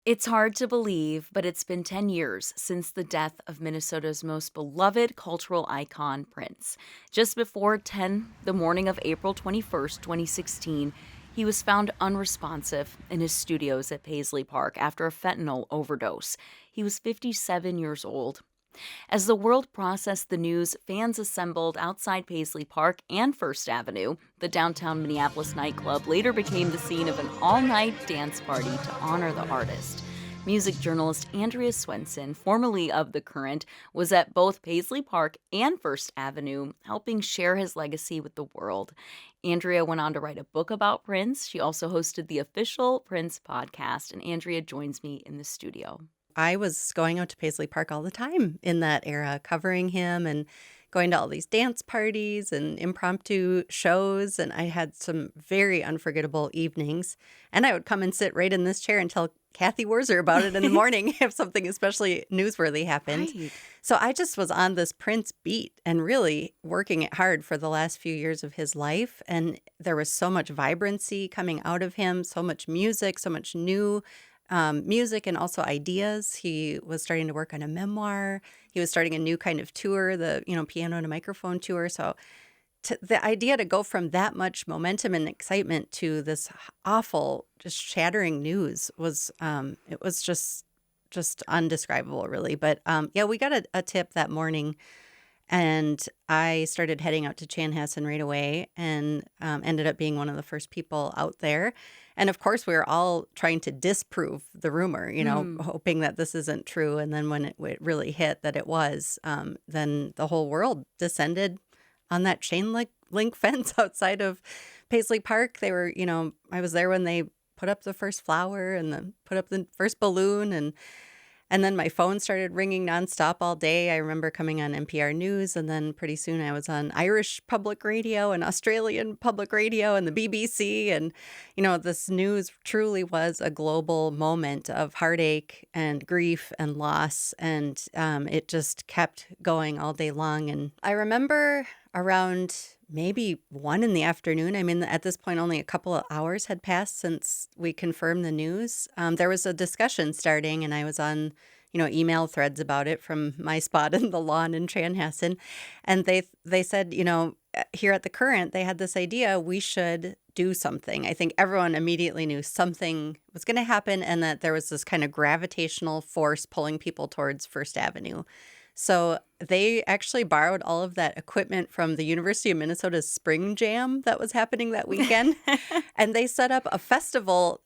It's hard to believe, but it's been 10 years since the death of Minnesota's most beloved cultural icon, Prince. Just before 10, the morning of April 21st, 2016, he was found unresponsive in his studios at Paisley Park after a fentanyl overdose. He was 57 years old. As the world processed the news, fans assembled outside Paisley Park and First Avenue. The downtown Minneapolis nightclub later became the scene of an all night dance party to honor the artist. Music journalist Andrea Swensson, formerly of The Current, was at both Paisley Park and First Avenue, helping share his legacy with the world. Andrea went on to write a book about Prince. She also hosted the official Prince podcast, and Andrea joins me in the studio. I was going out to Paisley Park all the time in that era, covering him and going to all these dance parties and impromptu shows. And I had some very unforgettable evenings. And I would come and sit right in this chair and tell Kathy Wurzer about it in the morning if something especially newsworthy happened. Right. So I just was on this Prince beat and really working it hard for the last few years of his life. And there was so much vibrancy coming out of him, so much music, so much new music and also ideas. He was starting to work on a memoir. He was starting a new kind of tour, the piano and a microphone tour. So the idea to go from that much momentum and excitement to this awful, just shattering news was it was just undescribable, really. But yeah, we got a tip that morning. And I started heading out to Chanhassen right away and ended up being one of the first people out there. And of course, we were all trying to disprove the rumor, hoping that this isn't true. And then when it really hit that it was, then the whole world descended on that chain link fence outside of Paisley Park. They were, I was there when they put up the first flower and put up the first balloon and then my phone started ringing nonstop all day. I remember coming on NPR News, and then pretty soon I was on Irish public radio and Australian public radio and the BBC. And, this news truly was a global moment of heartache and grief and loss. And it just kept going all day long. And I remember around maybe 1 in the afternoon. I mean, at this point, only a couple of hours had passed since we confirmed the news. There was a discussion starting, and I was on, email threads about it from my spot in the lawn in Chanhassen. And they said, here at the Current, they had this idea we should do something. I think everyone immediately knew something was going to happen and that there was this kind of gravitational force pulling people towards First Avenue. So they actually borrowed all of that equipment from the University of Minnesota's Spring Jam that was happening that weekend. And they set up a festival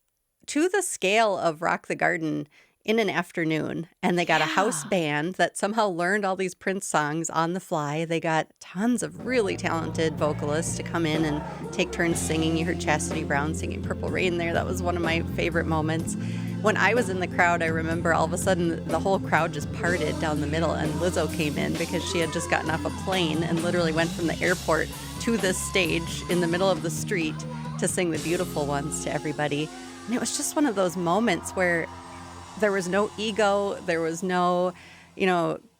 to the scale of Rock the Garden in an afternoon. And they got a house band that somehow learned all these Prince songs on the fly. They got tons of really talented vocalists to come in and take turns singing. You heard Chastity Brown singing Purple Rain there. That was one of my favorite moments. When I was in the crowd, I remember all of a sudden the whole crowd just parted down the middle and Lizzo came in because she had just gotten off a plane and literally went from the airport to this stage in the middle of the street to sing the beautiful ones to everybody. And it was just one of those moments where there was no ego, there was no,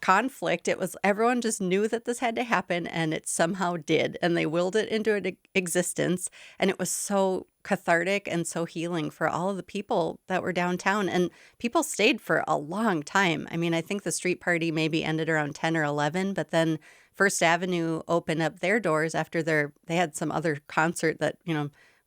conflict. It was everyone just knew that this had to happen and it somehow did. And they willed it into an existence. And it was so cathartic and so healing for all of the people that were downtown. And people stayed for a long time. I mean, I think the street party maybe ended around 10 or 11, but then First Avenue opened up their doors after they had some other concert that,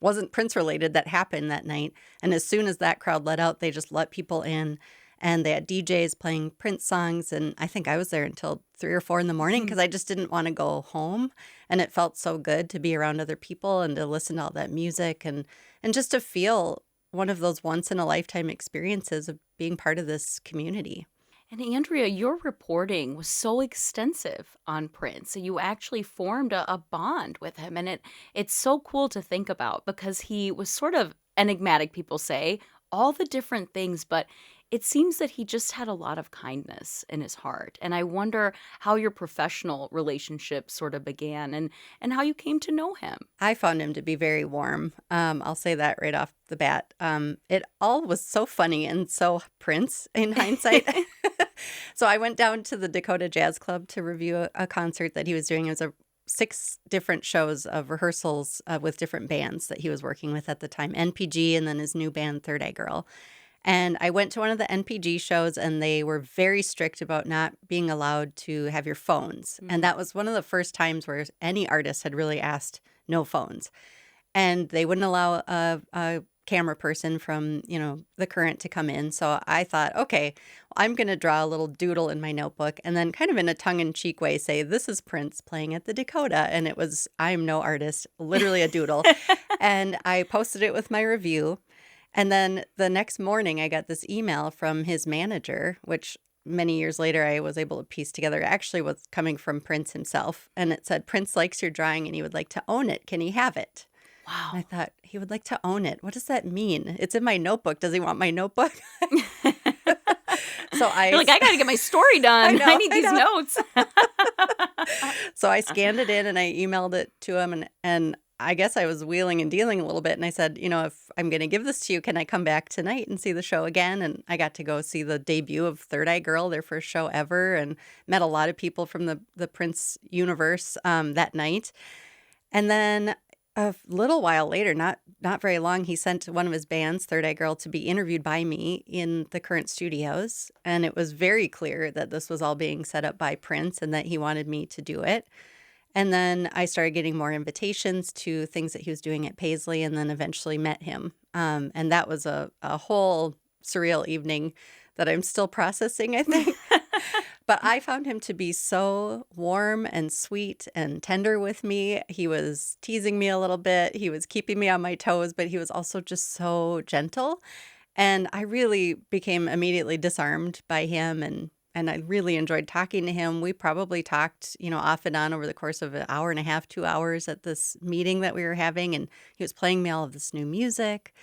wasn't Prince related that happened that night. And as soon as that crowd let out, they just let people in. And they had DJs playing Prince songs. And I think I was there until 3 or 4 in the morning because I just didn't want to go home. And it felt so good to be around other people and to listen to all that music and just to feel one of those once in a lifetime experiences of being part of this community. And Andrea, your reporting was so extensive on Prince. So you actually formed a bond with him. And it's so cool to think about because he was sort of enigmatic, people say, all the different things, but it seems that he just had a lot of kindness in his heart. And I wonder how your professional relationship sort of began and how you came to know him. I found him to be very warm. I'll say that right off the bat. It all was so funny and so Prince in hindsight. So I went down to the Dakota Jazz Club to review a concert that he was doing. It was 6 different shows of rehearsals with different bands that he was working with at the time, NPG and then his new band, Third Eye Girl. And I went to one of the NPG shows, and they were very strict about not being allowed to have your phones. And that was one of the first times where any artist had really asked no phones. And they wouldn't allow a camera person from, the Current to come in. So I thought, okay, I'm going to draw a little doodle in my notebook and then kind of in a tongue-in-cheek way say, this is Prince playing at the Dakota. And it was, I'm no artist, literally a doodle. And I posted it with my review. And then the next morning, I got this email from his manager, which many years later I was able to piece together actually was coming from Prince himself. And it said, Prince likes your drawing and he would like to own it. Can he have it? Wow. And I thought, he would like to own it. What does that mean? It's in my notebook. Does he want my notebook? You're like, I got to get my story done. I need these notes. So I scanned it in and I emailed it to him. And I guess I was wheeling and dealing a little bit. And I said, if I'm going to give this to you, can I come back tonight and see the show again? And I got to go see the debut of Third Eye Girl, their first show ever, and met a lot of people from the Prince universe that night. And then a little while later, not very long, he sent one of his bands, Third Eye Girl, to be interviewed by me in the Current studios. And it was very clear that this was all being set up by Prince and that he wanted me to do it. And then I started getting more invitations to things that he was doing at Paisley, and then eventually met him. And that was a whole surreal evening that I'm still processing, I think. But I found him to be so warm and sweet and tender with me. He was teasing me a little bit. He was keeping me on my toes, but he was also just so gentle. And I really became immediately disarmed by him, and I really enjoyed talking to him. We probably talked, off and on over the course of an hour and a half, 2 hours at this meeting that we were having. And he was playing me all of this new music.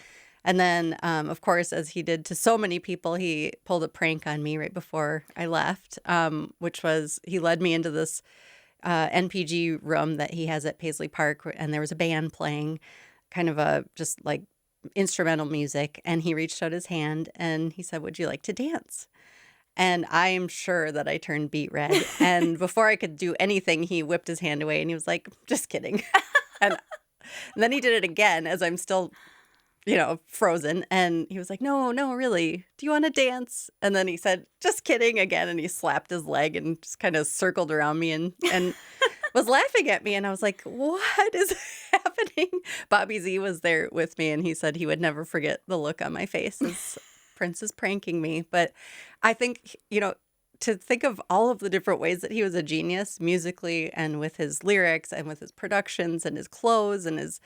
And then, of course, as he did to so many people, he pulled a prank on me right before I left, which was he led me into this NPG room that he has at Paisley Park. And there was a band playing kind of just like instrumental music. And he reached out his hand and he said, would you like to dance? And I'm sure that I turned beet red. And before I could do anything, he whipped his hand away and he was like, just kidding. And then he did it again as I'm still, frozen. And he was like, no, really. Do you want to dance? And then he said, just kidding again. And he slapped his leg and just kind of circled around me and was laughing at me. And I was like, what is happening? Bobby Z was there with me and he said he would never forget the look on my face as Prince is pranking me. But I think, to think of all of the different ways that he was a genius musically and with his lyrics and with his productions and his clothes and his,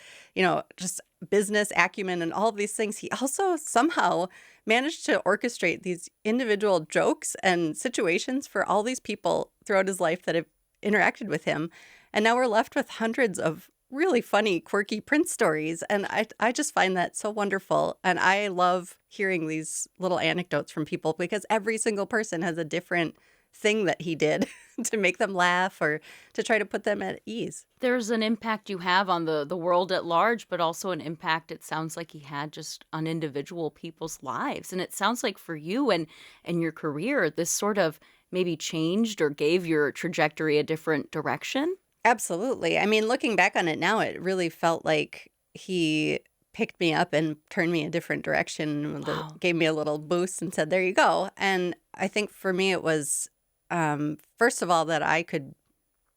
just business acumen and all of these things, he also somehow managed to orchestrate these individual jokes and situations for all these people throughout his life that have interacted with him. And now we're left with hundreds of really funny, quirky Prince stories. And I just find that so wonderful. And I love hearing these little anecdotes from people because every single person has a different thing that he did to make them laugh or to try to put them at ease. There's an impact you have on the world at large, but also an impact it sounds like he had just on individual people's lives. And it sounds like for you and your career, this sort of maybe changed or gave your trajectory a different direction. Absolutely. I mean, looking back on it now, it really felt like he picked me up and turned me a different direction, Wow. gave me a little boost and said, there you go. And I think for me, it was, first of all, that I could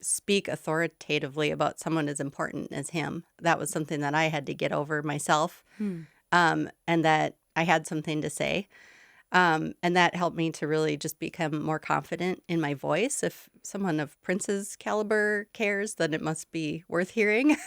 speak authoritatively about someone as important as him. That was something that I had to get over myself, and that I had something to say. And that helped me to really just become more confident in my voice. If someone of Prince's caliber cares, then it must be worth hearing.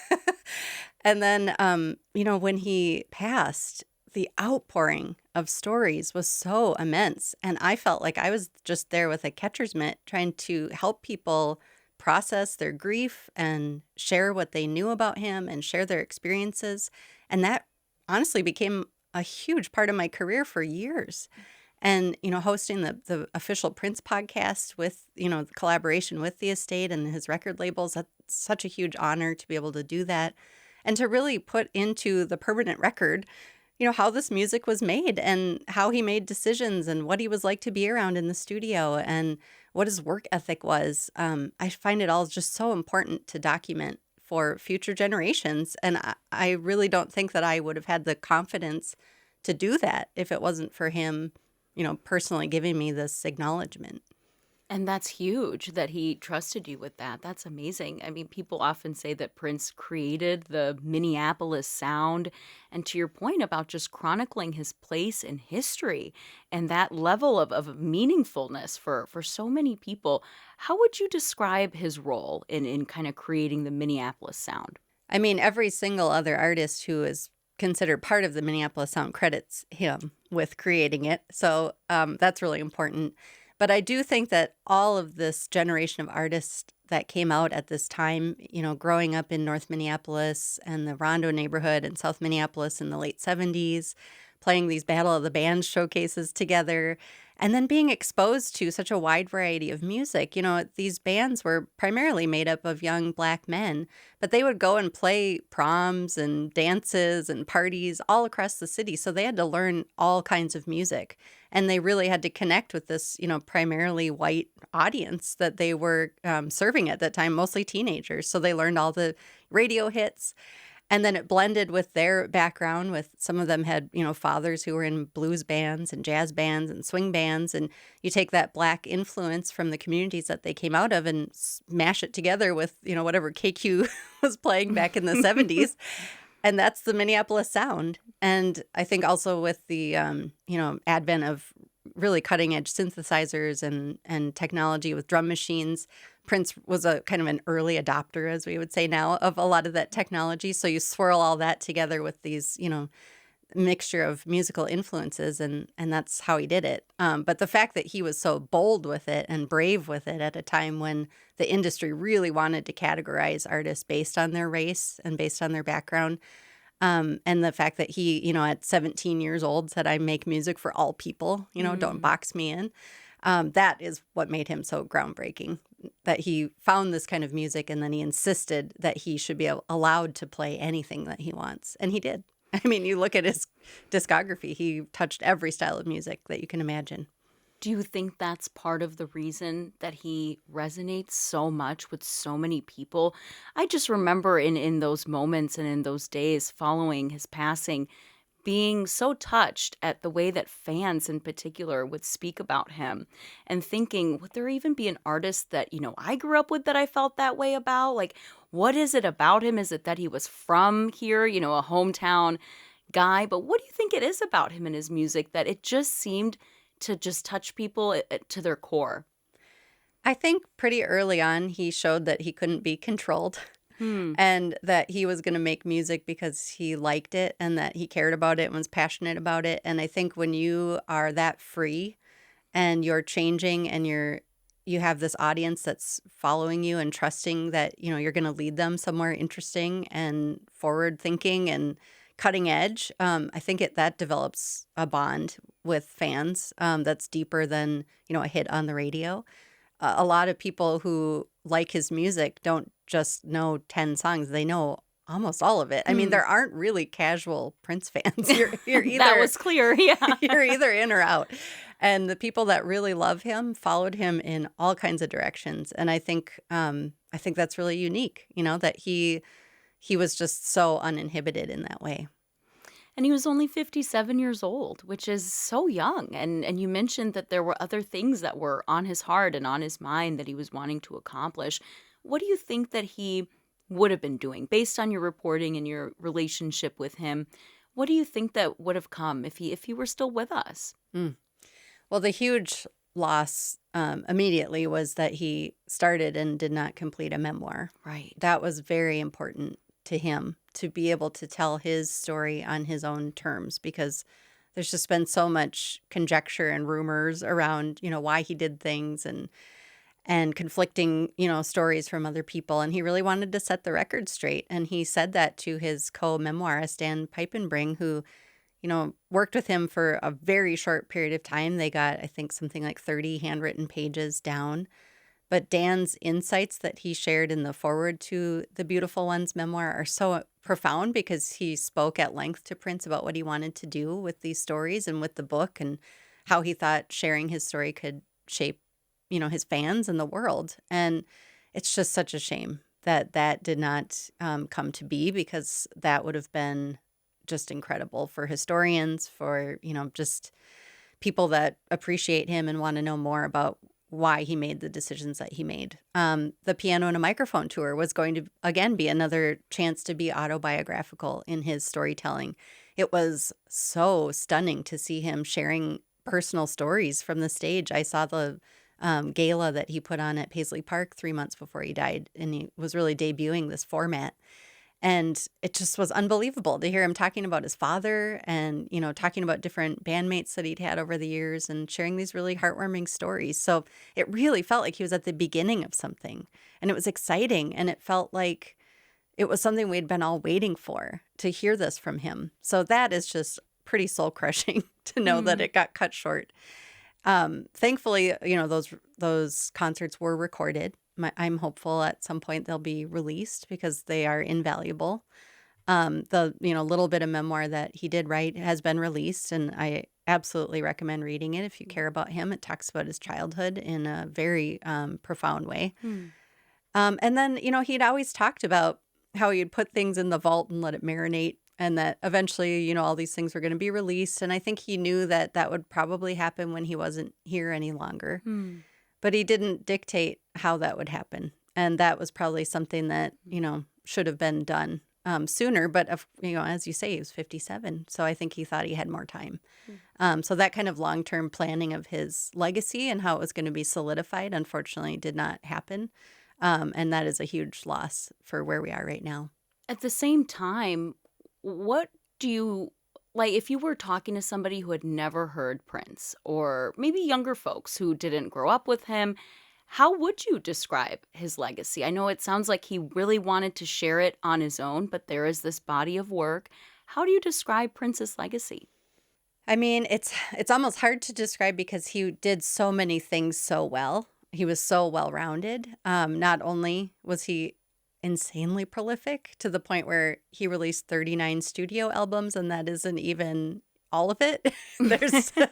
And then, when he passed, the outpouring of stories was so immense. And I felt like I was just there with a catcher's mitt trying to help people process their grief and share what they knew about him and share their experiences. And that honestly became a huge part of my career for years. And, hosting the official Prince podcast with, the collaboration with the estate and his record labels, that's such a huge honor to be able to do that. And to really put into the permanent record, how this music was made and how he made decisions and what he was like to be around in the studio and what his work ethic was. I find it all just so important to document for future generations. And I really don't think that I would have had the confidence to do that if it wasn't for him, personally giving me this acknowledgement. And that's huge that he trusted you with that. That's amazing. I mean, people often say that Prince created the Minneapolis sound. And to your point about just chronicling his place in history and that level of meaningfulness for so many people, how would you describe his role in kind of creating the Minneapolis sound? I mean, every single other artist who is considered part of the Minneapolis Sound credits him with creating it. So that's really important. But I do think that all of this generation of artists that came out at this time, growing up in North Minneapolis and the Rondo neighborhood and South Minneapolis in the late 70s, playing these Battle of the Bands showcases together, and then being exposed to such a wide variety of music. These bands were primarily made up of young Black men, but they would go and play proms and dances and parties all across the city. So they had to learn all kinds of music. And they really had to connect with this, primarily white audience that they were serving at that time, mostly teenagers. So they learned all the radio hits. And then it blended with their background. With some of them had, fathers who were in blues bands and jazz bands and swing bands. And you take that Black influence from the communities that they came out of and mash it together with, whatever KQ was playing back in the 70s. And that's the Minneapolis sound. And I think also with the, advent of really cutting edge synthesizers and technology with drum machines, Prince was a kind of an early adopter, as we would say now, of a lot of that technology. So you swirl all that together with these, mixture of musical influences, and that's how he did it. But the fact that he was so bold with it and brave with it at a time when the industry really wanted to categorize artists based on their race and based on their background, and the fact that he, at 17 years old said, "I make music for all people, don't box me in." That is what made him so groundbreaking, that he found this kind of music and then he insisted that he should be allowed to play anything that he wants. And he did. I mean, you look at his discography, he touched every style of music that you can imagine. Do you think that's part of the reason that he resonates so much with so many people? I just remember in those moments and in those days following his passing, being so touched at the way that fans in particular would speak about him and thinking, would there even be an artist that, I grew up with that I felt that way about? Like, what is it about him? Is it that he was from here, a hometown guy? But what do you think it is about him and his music that it just seemed to just touch people to their core? I think pretty early on, he showed that he couldn't be controlled. And that he was going to make music because he liked it and that he cared about it and was passionate about it. And I think when you are that free and you're changing and you have this audience that's following you and trusting that, you're going to lead them somewhere interesting and forward thinking and cutting edge, I think that develops a bond with fans that's deeper than, a hit on the radio. A lot of people who like his music don't just know 10 songs. They know almost all of it. I mean, there aren't really casual Prince fans. You're either That was clear, yeah. you're either in or out. And the people that really love him followed him in all kinds of directions. And I think that's really unique, that he was just so uninhibited in that way. And he was only 57 years old, which is so young. And you mentioned that there were other things that were on his heart and on his mind that he was wanting to accomplish. What do you think that he would have been doing based on your reporting and your relationship with him? What do you think that would have come if he were still with us? Well, the huge loss immediately was that he started and did not complete a memoir. Right. That was very important to him to be able to tell his story on his own terms, because there's just been so much conjecture and rumors around, why he did things and conflicting, stories from other people. And he really wanted to set the record straight. And he said that to his co-memoirist, Dan Peipenbring, who, worked with him for a very short period of time. They got, I think, something like 30 handwritten pages down. But Dan's insights that he shared in the foreword to The Beautiful One's memoir are so profound, because he spoke at length to Prince about what he wanted to do with these stories and with the book, and how he thought sharing his story could shape, his fans and the world. And it's just such a shame that did not come to be, because that would have been just incredible for historians, for, just people that appreciate him and want to know more about why he made the decisions that he made. The Piano and a Microphone tour was going to, again, be another chance to be autobiographical in his storytelling. It was so stunning to see him sharing personal stories from the stage. I saw the gala that he put on at Paisley Park 3 months before he died, and he was really debuting this format. And it just was unbelievable to hear him talking about his father and, talking about different bandmates that he'd had over the years and sharing these really heartwarming stories. So it really felt like he was at the beginning of something, and it was exciting. And it felt like it was something we'd been all waiting for, to hear this from him. So that is just pretty soul crushing to know that it got cut short. Thankfully, those concerts were recorded. I'm hopeful at some point they'll be released because they are invaluable. The little bit of memoir that he did write has been released, and I absolutely recommend reading it if you care about him. It talks about his childhood in a very profound way. And then, he'd always talked about how he'd put things in the vault and let it marinate, and that eventually, all these things were going to be released. And I think he knew that that would probably happen when he wasn't here any longer. But he didn't dictate how that would happen. And that was probably something that, should have been done sooner. But, as you say, he was 57. So I think he thought he had more time. So that kind of long-term planning of his legacy and how it was going to be solidified, unfortunately, did not happen. And that is a huge loss for where we are right now. At the same time, what do you, like, if you were talking to somebody who had never heard Prince, or maybe younger folks who didn't grow up with him, how would you describe his legacy? I know it sounds like he really wanted to share it on his own, but there is this body of work. How do you describe Prince's legacy? I mean, it's almost hard to describe because he did so many things so well. He was so well-rounded. Not only was he insanely prolific to the point where he released 39 studio albums, and that isn't even all of it. There's They're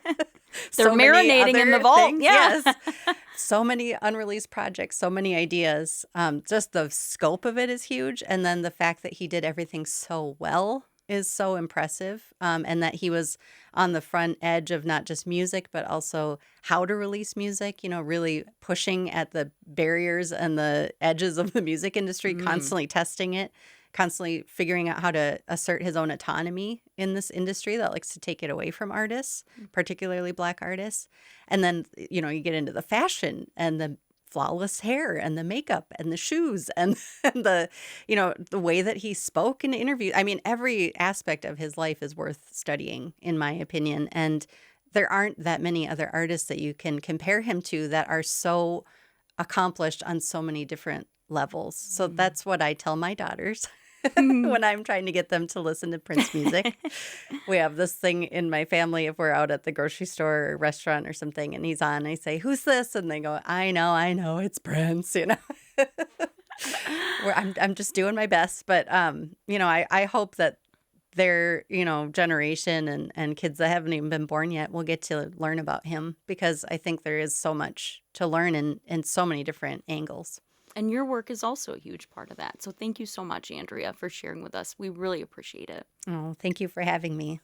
so many marinating in the other vault. things. Yeah. Yes. So many unreleased projects, so many ideas. Just the scope of it is huge. And then the fact that he did everything so well is so impressive. And that he was on the front edge of not just music, but also how to release music, really pushing at the barriers and the edges of the music industry, constantly testing it, constantly figuring out how to assert his own autonomy in this industry that likes to take it away from artists, particularly Black artists. And then, you get into the fashion and the flawless hair and the makeup and the shoes and the, the way that he spoke in interviews. I mean, every aspect of his life is worth studying, in my opinion. And there aren't that many other artists that you can compare him to that are so accomplished on so many different levels. So that's what I tell my daughters when I'm trying to get them to listen to Prince music. We have this thing in my family if we're out at the grocery store or restaurant or something and he's on, I say, "Who's this?" And they go, I know, it's Prince, I'm just doing my best. But, I hope that their, generation and kids that haven't even been born yet will get to learn about him, because I think there is so much to learn in so many different angles. And your work is also a huge part of that. So thank you so much, Andrea, for sharing with us. We really appreciate it. Oh, thank you for having me.